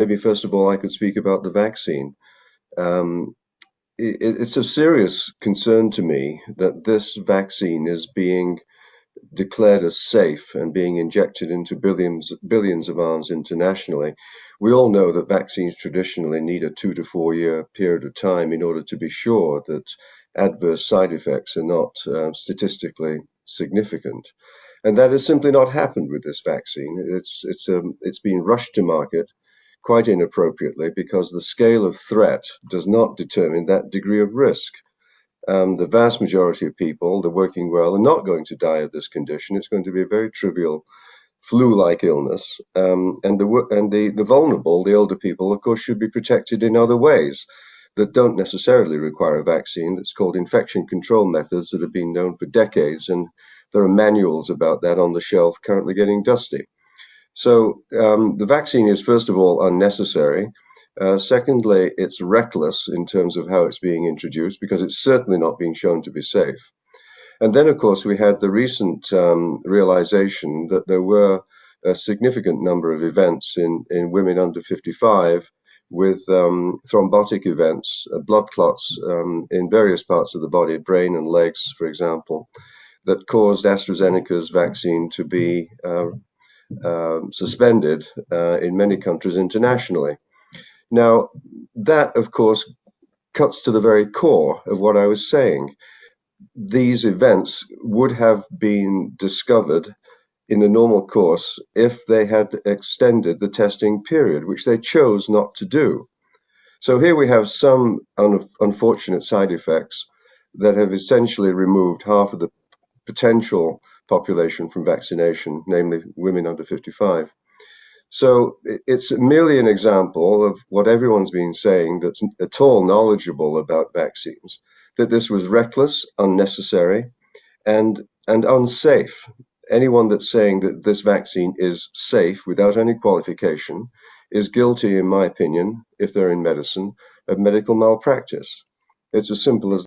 maybe first of all I could speak about the vaccine. Um, it's of serious concern to me that this vaccine is being declared as safe and being injected into billions of arms internationally. We all know that vaccines traditionally need a 2 to 4 year period of time in order to be sure that adverse side effects are not statistically significant. And that has simply not happened with this vaccine. It's been rushed to market quite inappropriately because the scale of threat does not determine that degree of risk. The vast majority of people, the working well, are not going to die of this condition. It's going to be a very trivial flu-like illness, and the vulnerable, the older people, of course, should be protected in other ways that don't necessarily require a vaccine. That's called infection control methods that have been known for decades, and there are manuals about that on the shelf currently getting dusty. So the vaccine is, first of all, unnecessary. Secondly, it's reckless in terms of how it's being introduced because it's certainly not being shown to be safe. And then, of course, we had the recent realization that there were a significant number of events in women under 55 with thrombotic events, blood clots in various parts of the body, brain and legs, for example, that caused AstraZeneca's vaccine to be suspended in many countries internationally. Now, that, of course, cuts to the very core of what I was saying. These events would have been discovered in the normal course if they had extended the testing period, which they chose not to do. So here we have some unfortunate side effects that have essentially removed half of the potential population from vaccination, namely women under 55. So it's merely an example of what everyone's been saying that's at all knowledgeable about vaccines, that this was reckless, unnecessary, and unsafe. Anyone that's saying that this vaccine is safe without any qualification is guilty, in my opinion, if they're in medicine, of medical malpractice. It's as simple as